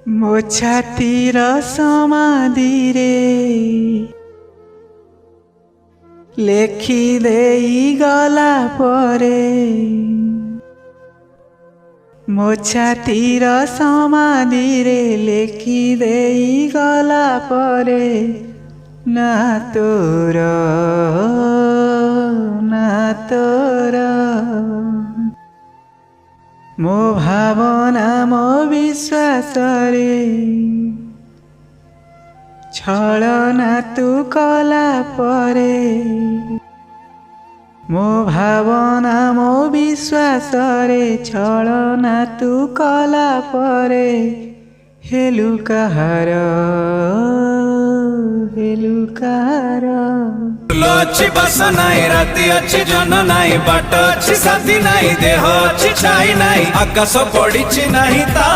ମୋ ଛାତିର ସମାଧିରେ ଲେଖି ଦେଇ ଗଲା ପରେ, ମୋ ଛାତିର ସମାଧିରେ ଲେଖି ଦେଇ ଗଲା ପରେ, ନା ତୋର ନା ତୋର ମୋ ଭାବନା ମୋ ବିଶ୍ୱାସରେ ଛଳନା ତୁ କଲା ପରେ, ମୋ ଭାବନା ମୋ ବିଶ୍ୱାସରେ ଛଳନା ତୁ କଲା ପରେ, ହେଲୁ କାହାର ହେଲୁ କାହାର। ଫୁଲ ଅଛି ବାସ ନାହିଁ, ରାତି ଅଛି ଜନ ନାହିଁ, ବାଟ ଅଛି ସାଥୀ ନାହିଁ, ଦେହ ଅଛି ଛାଇ ନାହିଁ, ଆକାଶ ପଡ଼ିଛି ନାହିଁ ତା